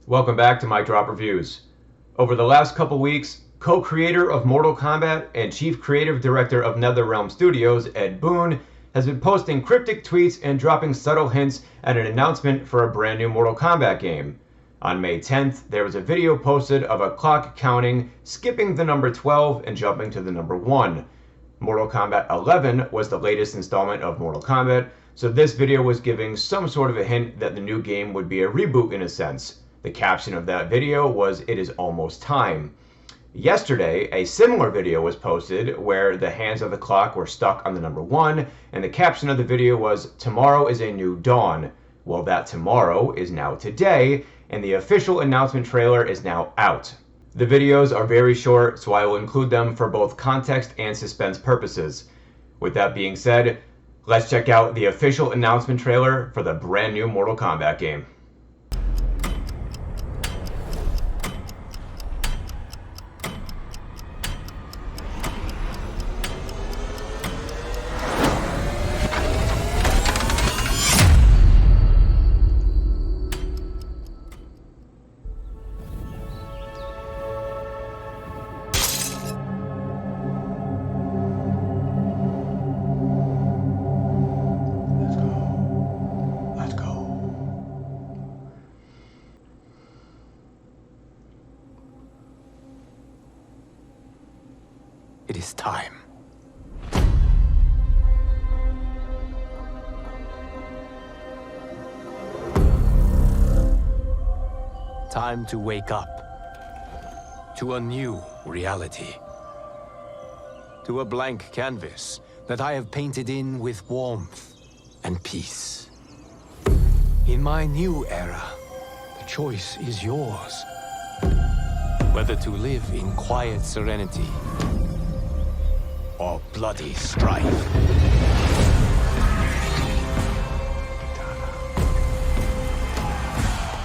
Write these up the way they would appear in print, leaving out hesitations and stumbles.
Welcome back to MikeDropReviews. Over the last couple weeks, co-creator of Mortal Kombat and chief creative director of NetherrealmStudios, Ed Boon, has been posting cryptic tweets and dropping subtle hints at an announcement for a brand new Mortal Kombat game. On May 10th, there was a video posted of a clock counting, skipping the number 12 and jumping to the number 1. Mortal Kombat 11 was the latest installment of Mortal Kombat, so this video was giving some sort of a hint that the new game would be a reboot in a sense. The caption of that video was, "It is almost time." Yesterday, a similar video was posted where the hands of the clock were stuck on the number 1, and the caption of the video was, "Tomorrow is a new dawn." Well, that tomorrow is now today, and the official announcement trailer is now out. The videos are very short, so I will include them for both context and suspense purposes. With that being said, let's check out the official announcement trailer for the brand new Mortal Kombat game. It is time. Time to wake up to a new reality. To a blank canvas that I have painted in with warmth and peace. In my new era, the choice is yours. Whether to live in quiet serenity or bloody strife.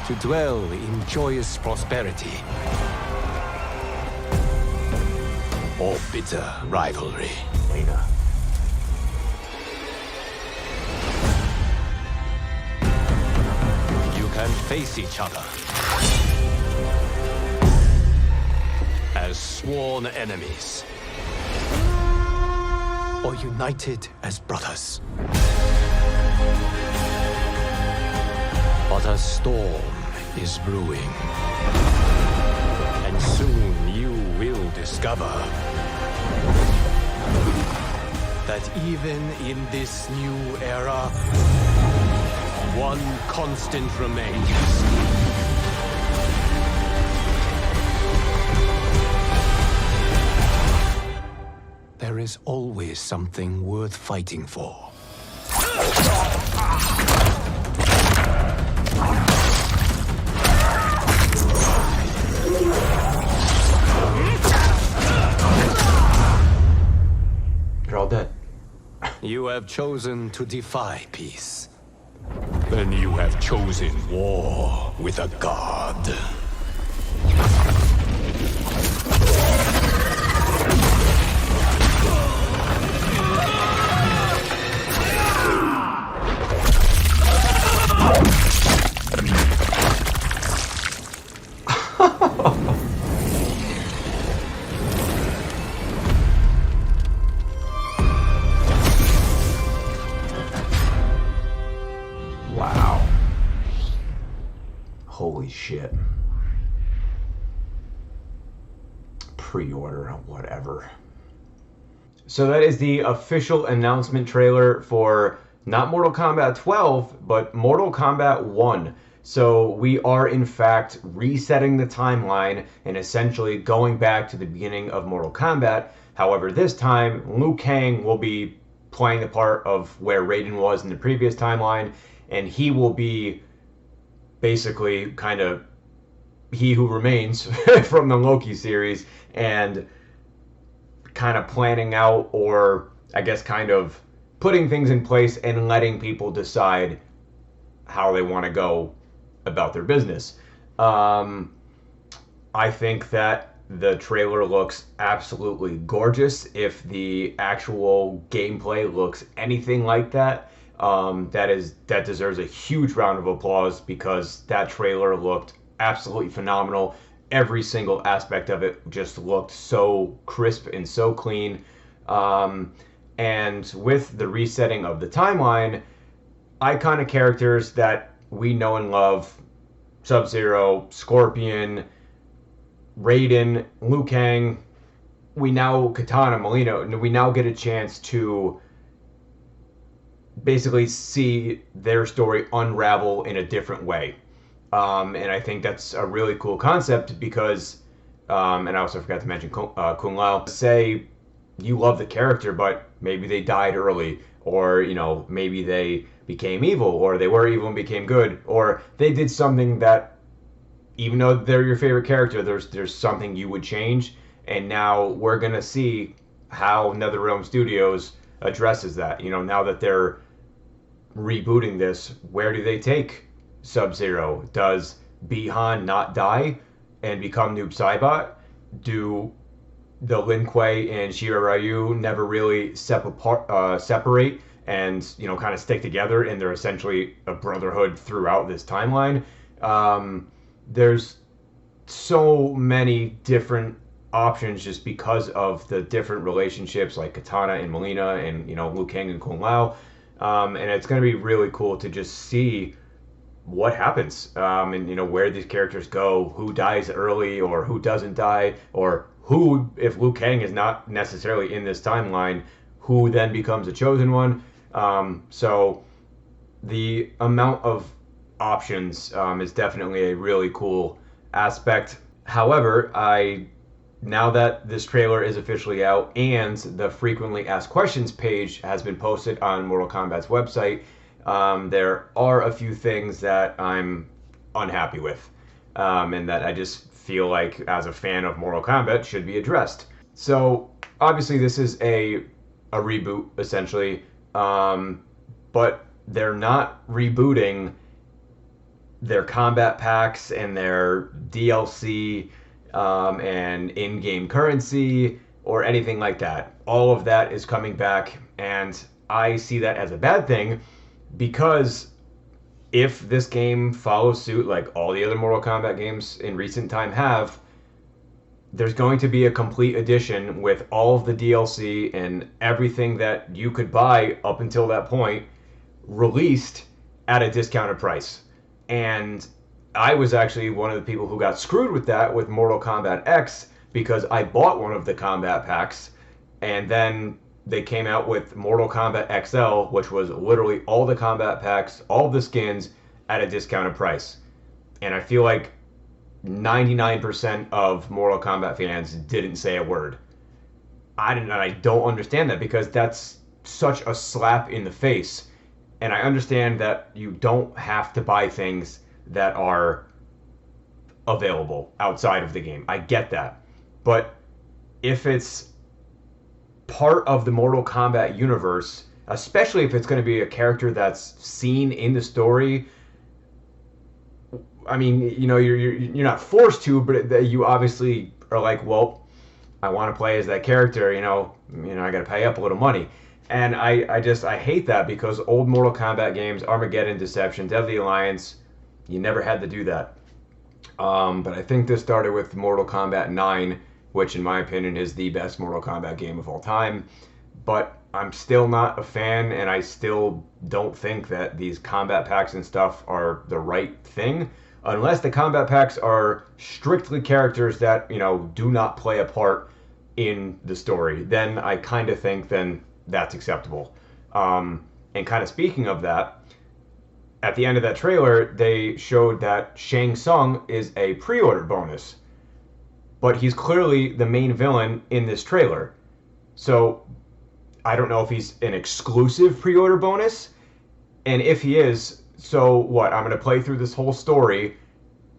To dwell in joyous prosperity or bitter rivalry. You can face each other as sworn enemies, or united as brothers. But a storm is brewing, and soon you will discover that even in this new era, one constant remains. There is always something worth fighting for. You're all dead. You have chosen to defy peace. Then you have chosen war with a god. Wow. Holy shit. Pre-order, whatever. So that is the official announcement trailer for not Mortal Kombat 12, but Mortal Kombat 1. So we are in fact resetting the timeline and essentially going back to the beginning of Mortal Kombat. However, this time Liu Kang will be playing the part of where Raiden was in the previous timeline, and he will be basically kind of he who remains from the Loki series, and kind of planning out, or I guess kind of putting things in place and letting people decide how they want to go about their business. I think that the trailer looks absolutely gorgeous. If the actual gameplay looks anything like that, that deserves a huge round of applause, because that trailer looked absolutely phenomenal. Every single aspect of it just looked so crisp and so clean. And with the resetting of the timeline, iconic characters that we know and love, Sub-Zero, Scorpion, Raiden, Liu Kang, Katana, Molina, we now get a chance to basically see their story unravel in a different way. And I think that's a really cool concept because, and I also forgot to mention Kung Lao. Say you love the character, but maybe they died early, or maybe they became evil, or they were evil and became good, or they did something that, even though they're your favorite character, there's something you would change. And now we're gonna see how NetherrealmStudios addresses that. Now that they're rebooting this, where do they take Sub-Zero? Does Bi-Han not die and become Noob Saibot? Do the Lin Kuei and Shira Ryu never really separate and kind of stick together, and they're essentially a brotherhood throughout this timeline? There's so many different options just because of the different relationships, like Katana and Molina, and Liu Kang and Kung Lao. And it's going to be really cool to just see what happens, and where these characters go, who dies early or who doesn't die, or who, if Liu Kang is not necessarily in this timeline, who then becomes a chosen one. So the amount of options is definitely a really cool aspect. However, now that this trailer is officially out and the frequently asked questions page has been posted on Mortal Kombat's website, there are a few things that I'm unhappy with, and that I just feel like, as a fan of Mortal Kombat, should be addressed. So obviously this is a reboot, essentially, but they're not rebooting their combat packs and their DLC and in-game currency or anything like that. All of that is coming back, and I see that as a bad thing, because if this game follows suit like all the other Mortal Kombat games in recent time have, there's going to be a complete edition with all of the DLC and everything that you could buy up until that point released at a discounted price. And I was actually one of the people who got screwed with that with Mortal Kombat X, because I bought one of the combat packs, and then they came out with Mortal Kombat XL, which was literally all the combat packs, all the skins at a discounted price. And I feel like 99% of Mortal Kombat fans didn't say a word. I don't understand that, because that's such a slap in the face. And I understand that you don't have to buy things that are available outside of the game. I get that. But if it's part of the Mortal Kombat universe, especially if it's going to be a character that's seen in the story, I mean, you're not forced to, but you obviously are like, well, I want to play as that character, I got to pay up a little money. And I hate that, because old Mortal Kombat games, Armageddon, Deception, Deadly Alliance, you never had to do that. But I think this started with Mortal Kombat 9, which in my opinion is the best Mortal Kombat game of all time. But I'm still not a fan, and I still don't think that these combat packs and stuff are the right thing, unless the combat packs are strictly characters that, do not play a part in the story. Then I kind of think that's acceptable. And kind of speaking of that, at the end of that trailer, they showed that Shang Tsung is a pre-order bonus. But he's clearly the main villain in this trailer. So I don't know if he's an exclusive pre-order bonus. And if he is, so what? I'm going to play through this whole story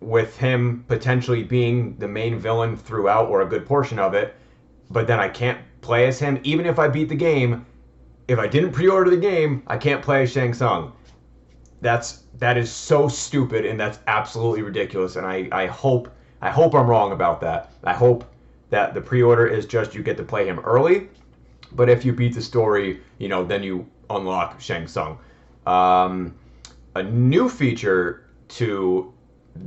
with him potentially being the main villain throughout, or a good portion of it. But then I can't play as him. Even if I beat the game, if I didn't pre-order the game, I can't play as Shang Tsung. That is so stupid, and that's absolutely ridiculous. And I hope I'm wrong about that. I hope that the pre-order is just you get to play him early, but if you beat the story, then you unlock Shang Tsung. A new feature to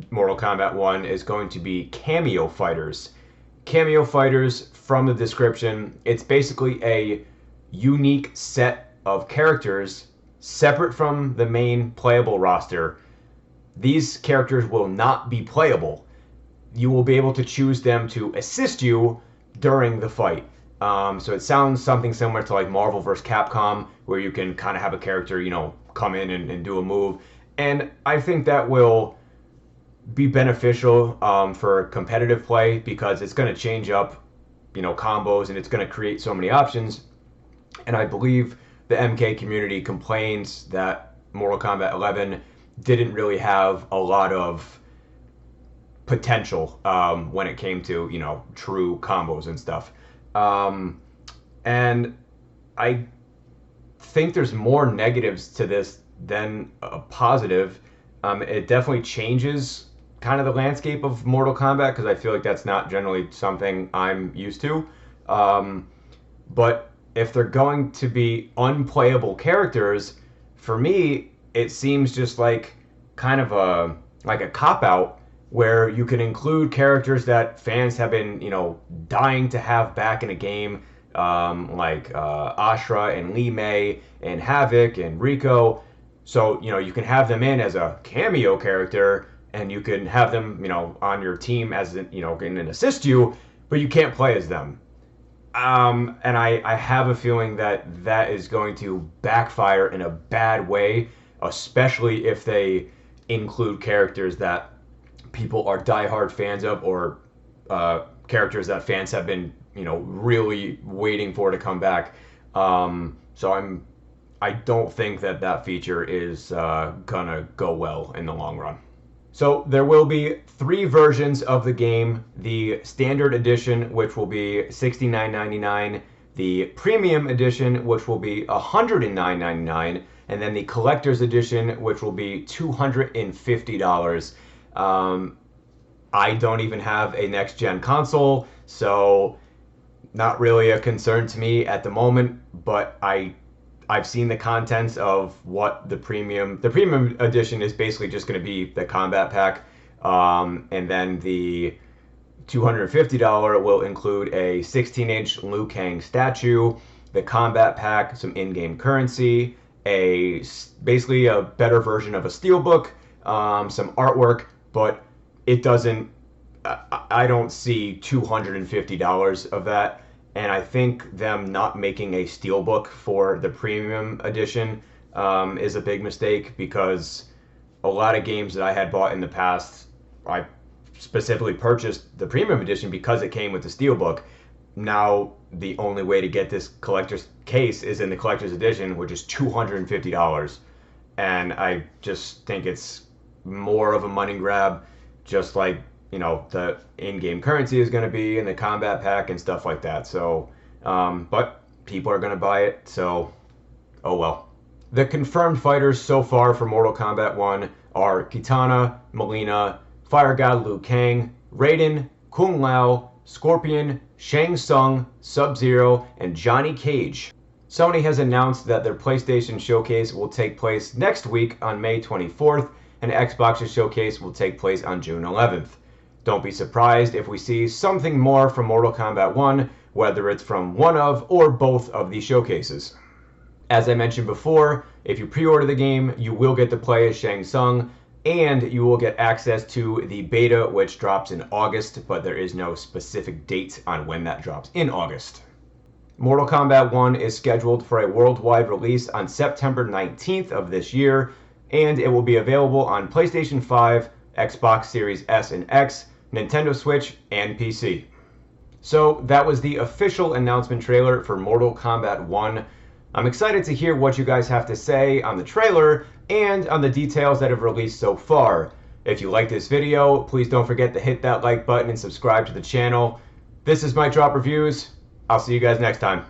Mortal Kombat 1 is going to be cameo fighters. Cameo fighters, from the description, it's basically a unique set of characters separate from the main playable roster. These characters will not be playable. You will be able to choose them to assist you during the fight. So it sounds something similar to like Marvel vs. Capcom, where you can kind of have a character, come in and do a move. And I think that will be beneficial for competitive play, because it's going to change up, combos, and it's going to create so many options. And I believe the MK community complains that Mortal Kombat 11 didn't really have a lot of potential when it came to, true combos and stuff. And I think there's more negatives to this than a positive. It definitely changes kind of the landscape of Mortal Kombat, because I feel like that's not generally something I'm used to. But if they're going to be unplayable characters, for me, it seems just like kind of a cop-out, where you can include characters that fans have been, dying to have back in a game, like Ashra and Li Mei and Havoc and Rico. So, you can have them in as a cameo character, and you can have them, on your team as, can assist you, but you can't play as them. And I have a feeling that that is going to backfire in a bad way, especially if they include characters that people are diehard fans of, or characters that fans have been, really waiting for to come back. So I don't think that feature is gonna go well in the long run. So there will be 3 versions of the game: the standard edition, which will be $69.99, the premium edition, which will be $109.99, and then the collector's edition, which will be $250. I don't even have a next-gen console, so not really a concern to me at the moment, but I've seen the contents of what the premium edition is basically just going to be the combat pack, and then the $250 will include a 16-inch Liu Kang statue, the combat pack, some in-game currency, basically a better version of a steelbook, some artwork, but it doesn't. I don't see $250 of that. And I think them not making a steelbook for the premium edition is a big mistake, because a lot of games that I had bought in the past, I specifically purchased the premium edition because it came with the steelbook. Now the only way to get this collector's case is in the collector's edition, which is $250. And I just think it's more of a money grab, just like the in-game currency is going to be in the combat pack and stuff like that. So, but people are going to buy it, so oh well. The confirmed fighters so far for Mortal Kombat 1 are Kitana, Mileena, Fire God Liu Kang, Raiden, Kung Lao, Scorpion, Shang Tsung, Sub-Zero, and Johnny Cage. Sony has announced that their PlayStation Showcase will take place next week on May 24th, and Xbox's Showcase will take place on June 11th. Don't be surprised if we see something more from Mortal Kombat 1, whether it's from one of or both of these showcases. As I mentioned before, if you pre-order the game, you will get to play as Shang Tsung, and you will get access to the beta, which drops in August, but there is no specific date on when that drops in August. Mortal Kombat 1 is scheduled for a worldwide release on September 19th of this year, and it will be available on PlayStation 5, Xbox Series S and X, Nintendo Switch, and PC. So that was the official announcement trailer for Mortal Kombat 1. I'm excited to hear what you guys have to say on the trailer and on the details that have released so far. If you like this video, please don't forget to hit that like button and subscribe to the channel. This is MikeDropReviews. I'll see you guys next time.